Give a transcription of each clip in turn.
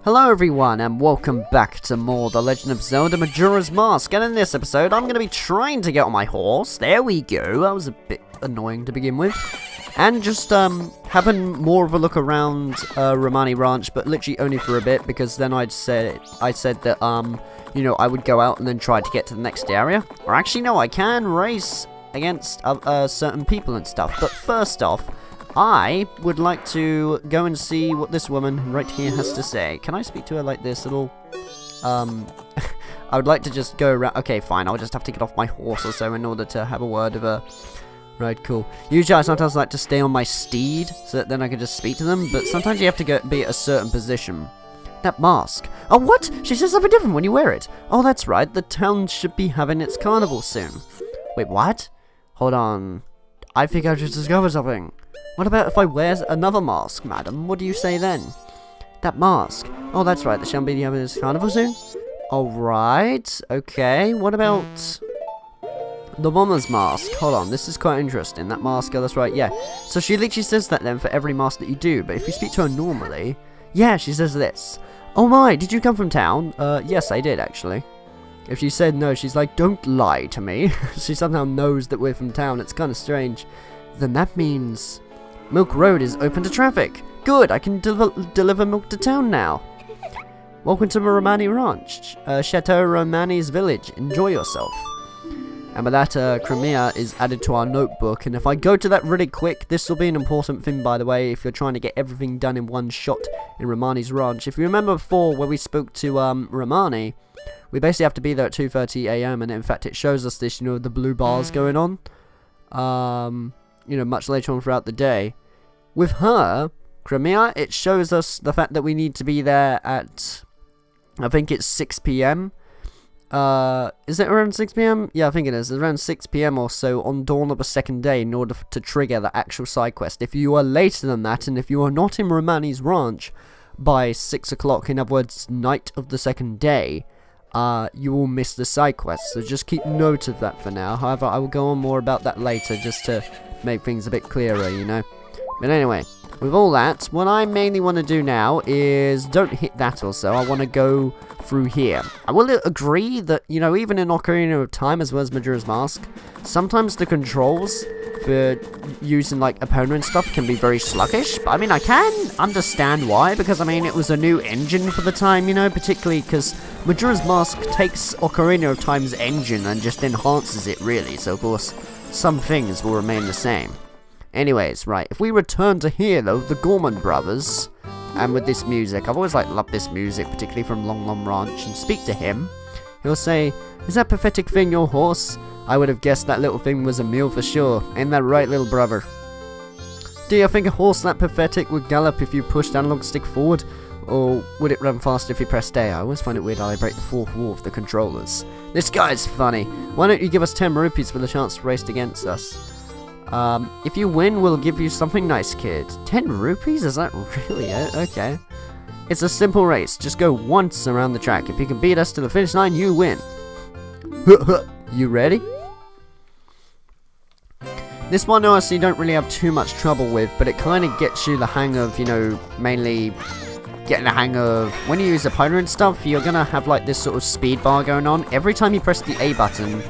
Hello everyone and welcome back to more The Legend of Zelda Majora's Mask, and in this episode I'm going to be trying to get on my horse. There we go, that was a bit annoying to begin with. And just having more of a look around Romani Ranch, but literally only for a bit, because then I said that you know, I would go out and then try to get to the next area. Or actually no, I can race against certain people and stuff, but first off, I would like to go and see what this woman right here has to say. Can I speak to her like this at all? I would like to just go around. Okay, fine. I'll just have to get off my horse or so in order to have a word with her. Right, cool. Usually I sometimes like to stay on my steed so that then I can just speak to them, but sometimes you have to be at a certain position. That mask. Oh, what? She says something different when you wear it. Oh, that's right. The town should be having its carnival soon. Wait, what? Hold on. I think I just discovered something. What about if I wear another mask, madam? What do you say then? That mask. Oh, that's right. The shall be having its carnival soon? Alright. Okay. What about the woman's mask? Hold on. This is quite interesting. That mask. Oh, that's right. Yeah. So she literally says that then for every mask that you do. But if you speak to her normally, yeah, she says this. Oh my, did you come from town? Yes, I did, actually. If she said no, she's like, don't lie to me. She somehow knows that we're from town. It's kind of strange. Then that means Milk Road is open to traffic. Good, I can deliver milk to town now. Welcome to Romani Ranch, Chateau Romani's village. Enjoy yourself. And with that, Crimea is added to our notebook. And if I go to that really quick, this will be an important thing, by the way, if you're trying to get everything done in one shot in Romani's Ranch. If you remember before, when we spoke to Romani, we basically have to be there at 2:30 AM, and in fact it shows us this, you know, the blue bars going on, you know, much later on throughout the day. With her, Crimea, it shows us the fact that we need to be there at, I think it's 6 PM. Is it around 6 PM? Yeah, I think it is. It's around 6 PM or so on dawn of the second day in order to trigger the actual side quest. If you are later than that, and if you are not in Romani's Ranch by 6 o'clock, in other words, night of the second day, you will miss the side quest, so just keep note of that for now. However, I will go on more about that later, just to make things a bit clearer, you know. But anyway, with all that, what I mainly want to do now is, don't hit that also, I want to go through here. I will agree that, you know, even in Ocarina of Time as well as Majora's Mask, sometimes the controls for using like Epona and stuff can be very sluggish, but I mean I can understand why, because I mean it was a new engine for the time, you know, particularly because Majora's Mask takes Ocarina of Time's engine and just enhances it really, so of course some things will remain the same. Anyways, right, if we return to here though, the Gorman brothers, and with this music, I've always loved this music, particularly from Long Long Ranch, and speak to him, he'll say, is that pathetic thing your horse? I would have guessed that little thing was a mule for sure. Ain't that right, little brother? Do you think a horse that pathetic would gallop if you pushed analog stick forward? Or would it run faster if you pressed A? I always find it weird how I break the fourth wall of the controllers. This guy's funny. Why don't you give us 10 rupees for the chance to race against us? If you win, we'll give you something nice, kid. 10 rupees? Is that really it? Okay. It's a simple race. Just go once around the track. If you can beat us to the finish line, you win. You ready? This one, honestly, you don't really have too much trouble with, but it kind of gets you the hang of, you know, mainly getting the hang of, when you use Epona and stuff, you're going to have, like, this sort of speed bar going on. Every time you press the A button,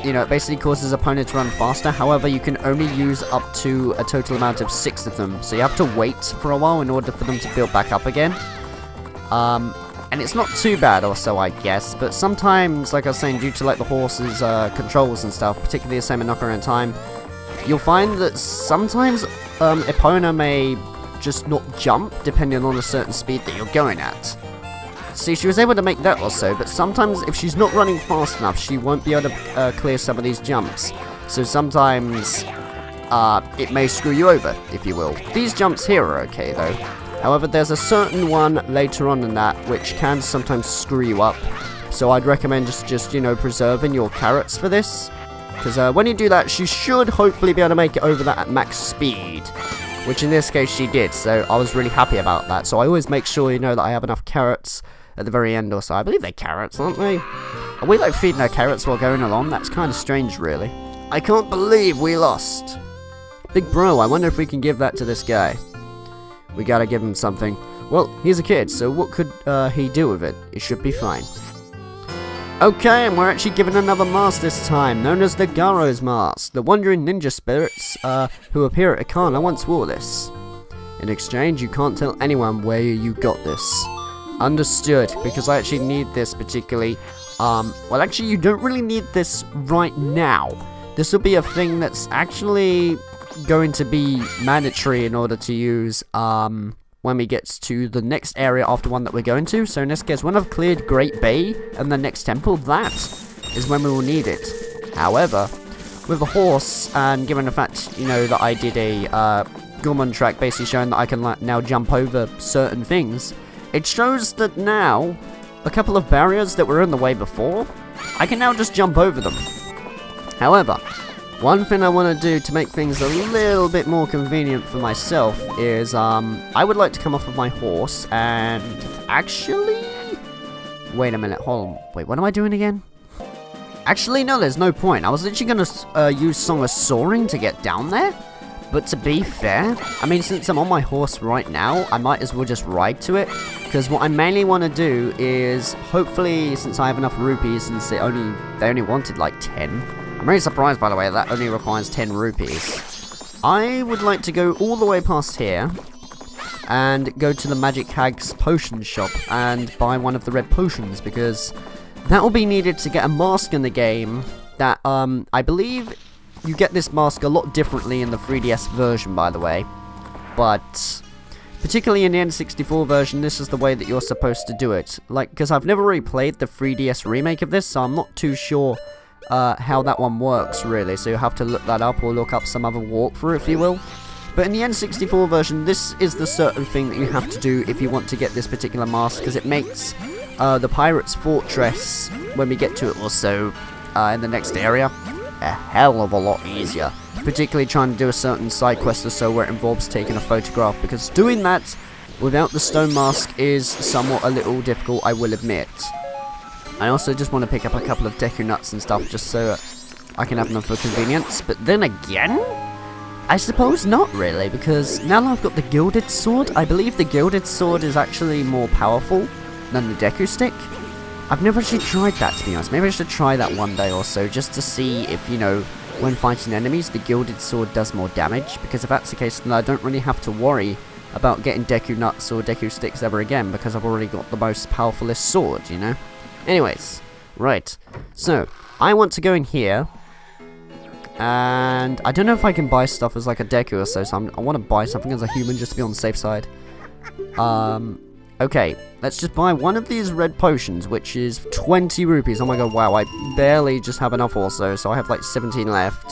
you know, it basically causes Epona to run faster. However, you can only use up to a total amount of 6 of them, so you have to wait for a while in order for them to build back up again. And it's not too bad also, I guess, but sometimes, like I was saying, due to, like, the horse's controls and stuff, particularly the same in Ocarina of Time, you'll find that sometimes Epona may just not jump, depending on a certain speed that you're going at. See, she was able to make that also, but sometimes if she's not running fast enough, she won't be able to clear some of these jumps. So sometimes it may screw you over, if you will. These jumps here are okay, though. However, there's a certain one later on in that which can sometimes screw you up. So I'd recommend just you know, preserving your carrots for this. Because when you do that, she should hopefully be able to make it over that at max speed. Which in this case she did, so I was really happy about that. So I always make sure, you know, that I have enough carrots at the very end or so. I believe they're carrots, aren't they? Are we like feeding our carrots while going along? That's kind of strange, really. I can't believe we lost. Big bro, I wonder if we can give that to this guy. We gotta give him something. Well, he's a kid, so what could he do with it? It should be fine. Okay, and we're actually given another mask this time, known as the Garo's Mask. The wandering ninja spirits who appear at Akana once wore this. In exchange, you can't tell anyone where you got this. Understood, because I actually need this particularly. Well, actually, you don't really need this right now. This will be a thing that's actually going to be mandatory in order to use, when we get to the next area after one that we're going to. So in this case, when I've cleared Great Bay and the next temple, that is when we will need it. However, with a horse, and given the fact, you know, that I did a Gormon track basically showing that I can now jump over certain things, it shows that now, a couple of barriers that were in the way before, I can now just jump over them. However, one thing I want to do to make things a little bit more convenient for myself is, I would like to come off of my horse and actually... Wait a minute, hold on. Wait, what am I doing again? Actually, no, there's no point. I was literally going to use Song of Soaring to get down there. But to be fair, I mean, since I'm on my horse right now, I might as well just ride to it. Because what I mainly want to do is, hopefully, since I have enough rupees, since they only wanted like 10. I'm really surprised, by the way, that only requires 10 rupees. I would like to go all the way past here and go to the Magic Hag's potion shop and buy one of the red potions, because that will be needed to get a mask in the game that, I believe you get this mask a lot differently in the 3DS version, by the way. But particularly in the N64 version, this is the way that you're supposed to do it. Like, because I've never really played the 3DS remake of this, so I'm not too sure how that one works, really, so you'll have to look that up or look up some other walkthrough, if you will. But in the N64 version, this is the certain thing that you have to do if you want to get this particular mask, because it makes the Pirate's Fortress, when we get to it also in the next area, a hell of a lot easier. Particularly trying to do a certain side quest or so where it involves taking a photograph, because doing that without the stone mask is somewhat a little difficult, I will admit. I also just want to pick up a couple of Deku Nuts and stuff just so I can have them for convenience. But then again, I suppose not really, because now that I've got the Gilded Sword, I believe the Gilded Sword is actually more powerful than the Deku Stick. I've never actually tried that, to be honest. Maybe I should try that one day or so, just to see if, you know, when fighting enemies, the Gilded Sword does more damage. Because if that's the case, then I don't really have to worry about getting Deku Nuts or Deku Sticks ever again, because I've already got the most powerfulest sword, you know? Anyways, right, so, I want to go in here, and I don't know if I can buy stuff as like a Deku or so, I want to buy something as a human just to be on the safe side. Okay, let's just buy one of these red potions, which is 20 rupees. Oh my god, wow, I barely just have enough also, so I have like 17 left.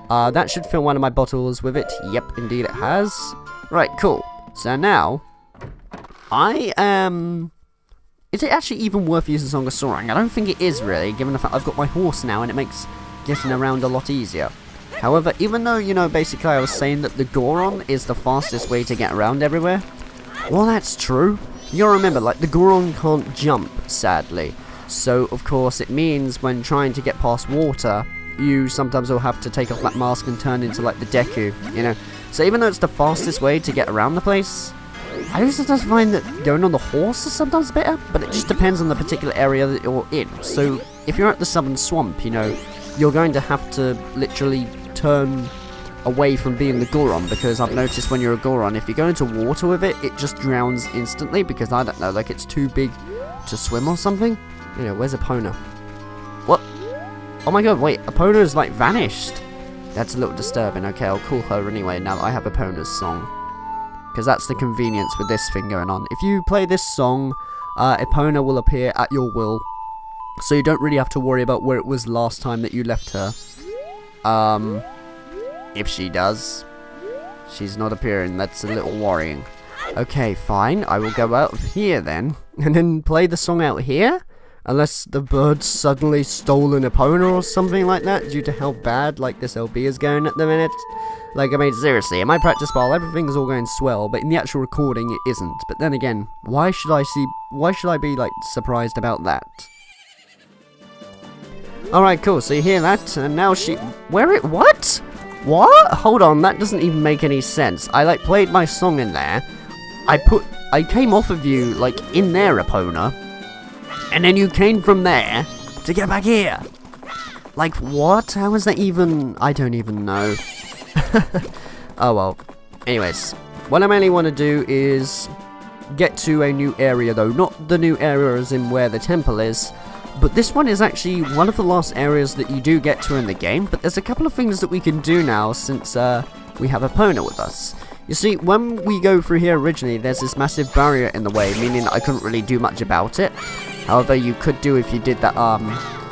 That should fill one of my bottles with it. Yep, indeed it has. Right, cool. So now, I am... Is it actually even worth using Song of Soaring? I don't think it is really, given the fact I've got my horse now and it makes getting around a lot easier. However, even though, you know, basically I was saying that the Goron is the fastest way to get around everywhere, well, that's true. You gotta remember, like, the Goron can't jump, sadly. So, of course, it means when trying to get past water, you sometimes will have to take off that mask and turn into, like, the Deku, you know? So even though it's the fastest way to get around the place, I do sometimes find that going on the horse is sometimes better, but it just depends on the particular area that you're in. So, if you're at the Southern Swamp, you know, you're going to have to literally turn away from being the Goron, because I've noticed when you're a Goron, if you go into water with it, it just drowns instantly, because, I don't know, like, it's too big to swim or something. You know, where's Epona? What? Oh my god, wait, Epona's, like, vanished. That's a little disturbing. Okay, I'll call her anyway, now that I have Epona's song. Because that's the convenience with this thing going on. If you play this song, Epona will appear at your will, so you don't really have to worry about where it was last time that you left her. If she does. She's not appearing, that's a little worrying. Okay, fine, I will go out of here then, and then play the song out here? Unless the bird's suddenly stolen Epona or something like that, due to how bad, like, this LB is going at the minute. Like, I mean, seriously, in my practice file, everything's all going swell, but in the actual recording, it isn't. But then again, why should I be, like, surprised about that? Alright, cool, so you hear that, and now what? What? Hold on, that doesn't even make any sense. I, like, played my song in there, I put I came off of you, like, in there, Epona. And then you came from there to get back here. Like, what? How is that even... I don't even know. Oh, well. Anyways, what I mainly want to do is get to a new area, though. Not the new area as in where the temple is, but this one is actually one of the last areas that you do get to in the game, but there's a couple of things that we can do now since we have Epona with us. You see, when we go through here originally, there's this massive barrier in the way, meaning I couldn't really do much about it. However, you could do if you did that,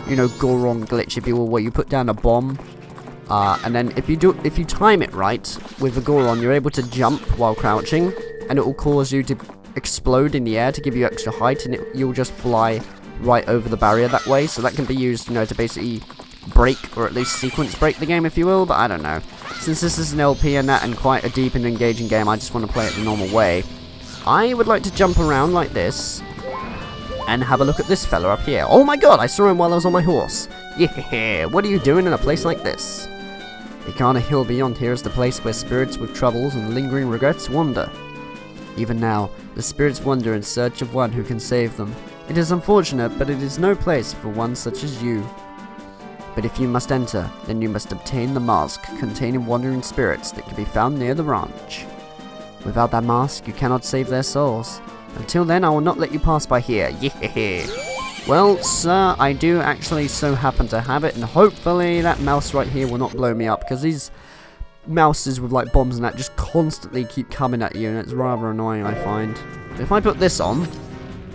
you know, Goron glitch, if you will, where you put down a bomb. And then if you time it right with the Goron, you're able to jump while crouching, and it will cause you to explode in the air to give you extra height, and you'll just fly right over the barrier that way. So that can be used, you know, to basically break, or at least sequence break the game, if you will, but I don't know. Since this is an LP and that, and quite a deep and engaging game, I just want to play it the normal way. I would like to jump around like this, and have a look at this fella up here. Oh my god, I saw him while I was on my horse. Yeah, what are you doing in a place like this? Ikana Hill beyond here is the place where spirits with troubles and lingering regrets wander. Even now, the spirits wander in search of one who can save them. It is unfortunate, but it is no place for one such as you. But if you must enter, then you must obtain the mask containing wandering spirits that can be found near the ranch. Without that mask, you cannot save their souls. Until then, I will not let you pass by here. Yeah. Well, sir, I do actually so happen to have it, and hopefully that mouse right here will not blow me up, because these mouses with like bombs and that just constantly keep coming at you, and it's rather annoying, I find. If I put this on,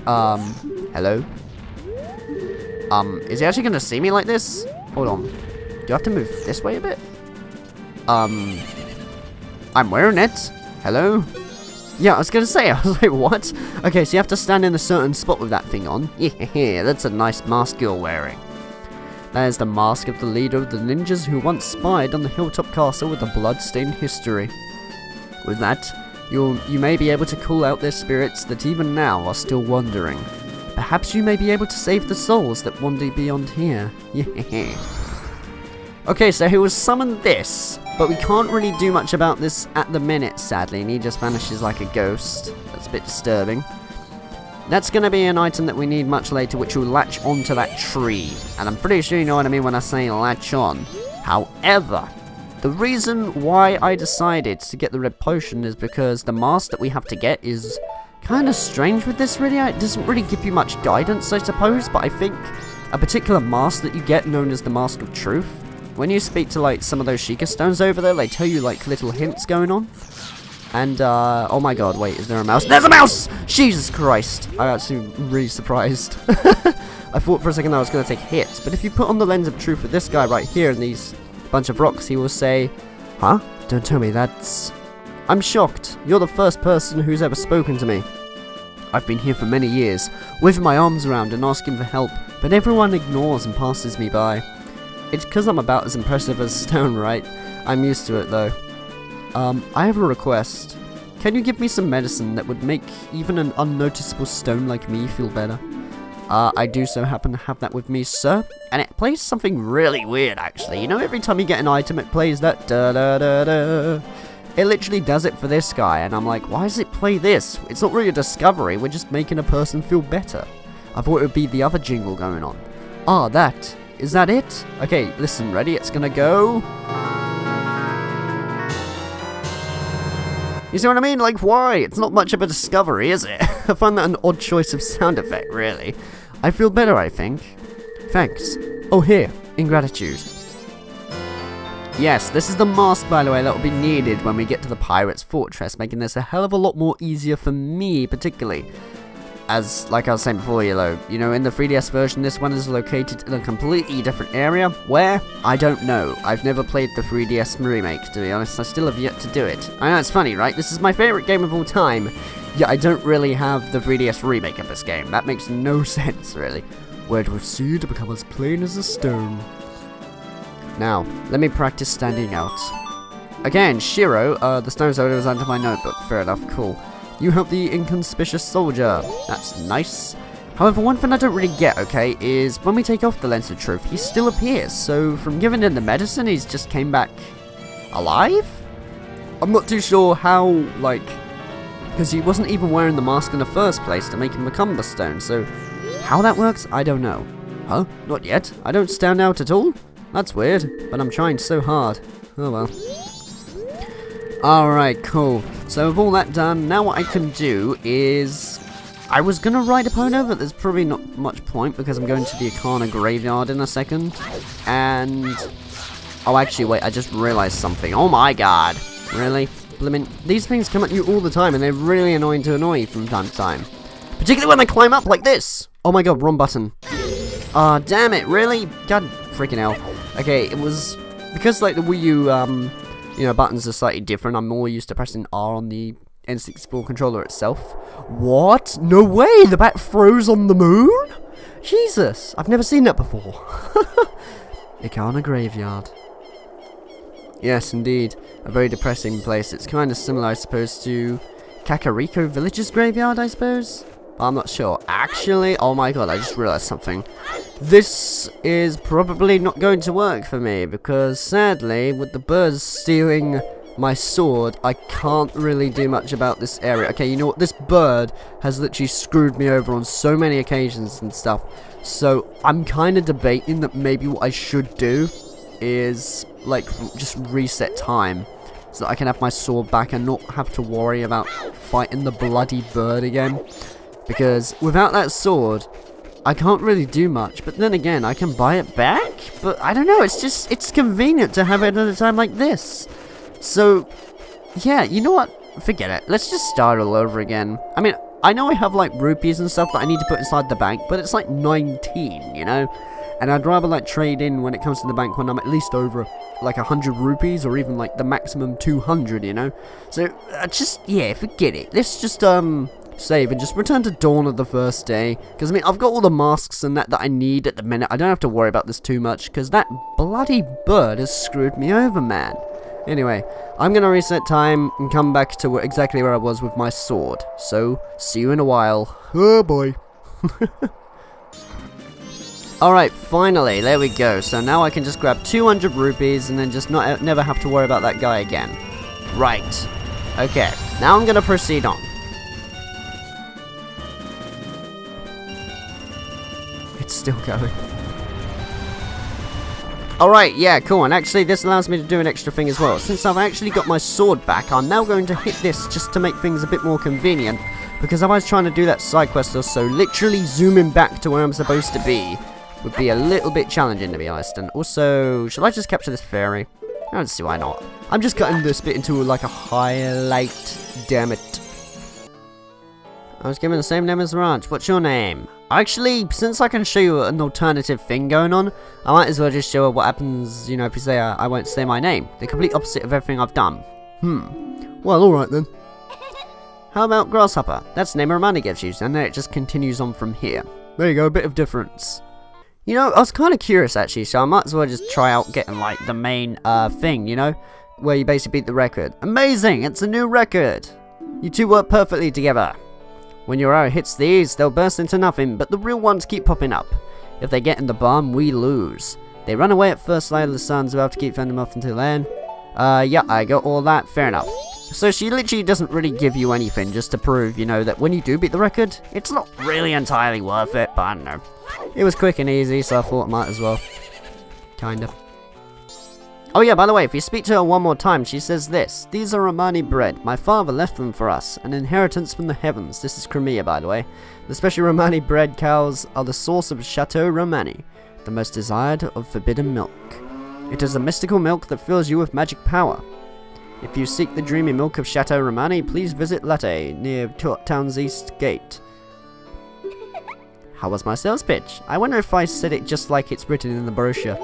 hello? Is he actually going to see me like this? Hold on. Do I have to move this way a bit? I'm wearing it. Hello? Yeah, I was going to say, I was like, what? Okay, so you have to stand in a certain spot with that thing on. Yeah, that's a nice mask you're wearing. That is the mask of the leader of the ninjas who once spied on the hilltop castle with a blood-stained history. With that, you may be able to call out their spirits that even now are still wandering. Perhaps you may be able to save the souls that wander beyond here. Yeah. Okay, so he was summoned this, but we can't really do much about this at the minute, sadly, and he just vanishes like a ghost. That's a bit disturbing. That's going to be an item that we need much later, which will latch onto that tree. And I'm pretty sure you know what I mean when I say latch on. However, the reason why I decided to get the red potion is because the mask that we have to get is kind of strange with this, really. It doesn't really give you much guidance, I suppose, but I think a particular mask that you get, known as the Mask of Truth, when you speak to, like, some of those Sheikah stones over there, they tell you, like, little hints going on. And, oh my god, wait, is there a mouse? There's a mouse! Jesus Christ! I'm actually really surprised. I thought for a second that I was going to take hits, but if you put on the Lens of Truth with this guy right here and these bunch of rocks, he will say, huh? Don't tell me that's... I'm shocked. You're the first person who's ever spoken to me. I've been here for many years, waving my arms around and asking for help, but everyone ignores and passes me by. It's because I'm about as impressive as stone, right? I'm used to it, though. I have a request. Can you give me some medicine that would make even an unnoticeable stone like me feel better? I do so happen to have that with me, sir. And it plays something really weird, actually. You know, every time you get an item, it plays that da-da-da-da. It literally does it for this guy, and I'm like, why does it play this? It's not really a discovery, we're just making a person feel better. I thought it would be the other jingle going on. Ah, that. Is that it? Okay, listen, ready? It's gonna go... You see what I mean? Like, why? It's not much of a discovery, is it? I find that an odd choice of sound effect, really. I feel better, I think. Thanks. Oh, here. In gratitude. Yes, this is the mask, by the way, that will be needed when we get to the Pirate's Fortress, making this a hell of a lot more easier for me, particularly. As, like I was saying before, you know, in the 3DS version, this one is located in a completely different area. Where? I don't know. I've never played the 3DS remake, to be honest. I still have yet to do it. I know, it's funny, right? This is my favourite game of all time, yet I don't really have the 3DS remake of this game. That makes no sense, really. Where it will see to become as plain as a stone. Now, let me practice standing out. Again, Shiro, the stone soldier was under my notebook. Fair enough, cool. You help the inconspicuous soldier. That's nice. However, one thing I don't really get, okay, is when we take off the Lens of Truth, he still appears. So, from giving him the medicine, he's just came back alive? I'm not too sure how, like, Because he wasn't even wearing the mask in the first place to make him become the stone, so how that works, I don't know. Huh? Not yet? I don't stand out at all? That's weird, but I'm trying so hard. Oh well. Alright, cool. So with all that done, now what I can do is... I was going to ride a Pono, but there's probably not much point because I'm going to the Arcana Graveyard in a second. And... oh, actually, wait, I just realized something. Oh my god. Really? Blimmin'. These things come at you all the time, and they're really annoying to annoy you from time to time. Particularly when they climb up like this. Oh my god, wrong button. Ah, damn it, really? God freaking hell. Okay, it was... because, like, the Wii U, you know, buttons are slightly different. I'm more used to pressing R on the N64 controller itself. What? No way! The bat froze on the moon? Jesus! I've never seen that before. Arcana Graveyard. Yes, indeed. A very depressing place. It's kind of similar, I suppose, to Kakariko Village's graveyard, I suppose? But I'm not sure. Actually, oh my god, I just realized something. This is probably not going to work for me, because sadly, with the birds stealing my sword, I can't really do much about this area. Okay, you know what? This bird has literally screwed me over on so many occasions and stuff. So, I'm kind of debating that maybe what I should do is, like, just reset time. So that I can have my sword back and not have to worry about fighting the bloody bird again. Because without that sword, I can't really do much. But then again, I can buy it back? But I don't know, it's convenient to have it at a time like this. So, yeah, you know what? Forget it. Let's just start all over again. I mean, I know I have, like, rupees and stuff that I need to put inside the bank, but it's, like, 19, you know? And I'd rather, like, trade in when it comes to the bank when I'm at least over, like, 100 rupees, or even, like, the maximum 200, you know? So, just, yeah, forget it. Let's just, save and just return to dawn of the first day. Because, I mean, I've got all the masks and that I need at the minute. I don't have to worry about this too much, because that bloody bird has screwed me over, man. Anyway, I'm going to reset time and come back to exactly where I was with my sword. So, see you in a while. Oh boy. Alright, finally, there we go. So now I can just grab 200 rupees and then just never have to worry about that guy again. Right. Okay, now I'm going to proceed on. It's still going. Alright, yeah, cool, and actually this allows me to do an extra thing as well. Since I've actually got my sword back, I'm now going to hit this just to make things a bit more convenient. Because if I was trying to do that side quest or so, literally zooming back to where I'm supposed to be would be a little bit challenging, to be honest. And also, should I just capture this fairy? I don't see why not. I'm just cutting this bit into like a highlight, damn it. I was given the same name as the ranch. What's your name? Actually, since I can show you an alternative thing going on, I might as well just show her what happens, you know, if you say I won't say my name. The complete opposite of everything I've done. Well, alright then. How about Grasshopper? That's the name Romani gives you, and then it just continues on from here. There you go, a bit of difference. You know, I was kind of curious actually, so I might as well just try out getting like the main thing, you know? Where you basically beat the record. Amazing! It's a new record! You two work perfectly together. When your arrow hits these, they'll burst into nothing, but the real ones keep popping up. If they get in the bomb, we lose. They run away at first light of the sun, so we'll have to keep fending them off until then. Yeah, I got all that, fair enough. So she literally doesn't really give you anything, just to prove, you know, that when you do beat the record, it's not really entirely worth it, but I don't know. It was quick and easy, so I thought I might as well. Kinda. Oh yeah, by the way, if you speak to her one more time, she says this. These are Romani bread. My father left them for us. An inheritance from the heavens. This is Crimea, by the way. The special Romani bread cows are the source of Chateau Romani, the most desired of forbidden milk. It is a mystical milk that fills you with magic power. If you seek the dreamy milk of Chateau Romani, please visit Latte, near town's east gate. How was my sales pitch? I wonder if I said it just like it's written in the brochure.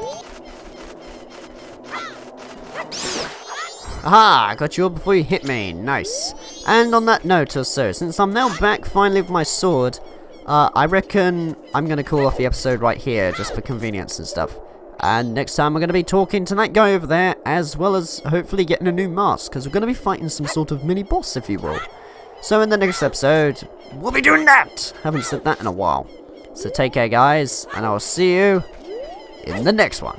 Aha! I got you up before you hit me. Nice. And on that note or so, since I'm now back finally with my sword, I reckon I'm going to call off the episode right here, just for convenience and stuff. And next time we're going to be talking to that guy over there, as well as hopefully getting a new mask, because we're going to be fighting some sort of mini-boss, if you will. So in the next episode, we'll be doing that! Haven't said that in a while. So take care, guys, and I will see you in the next one.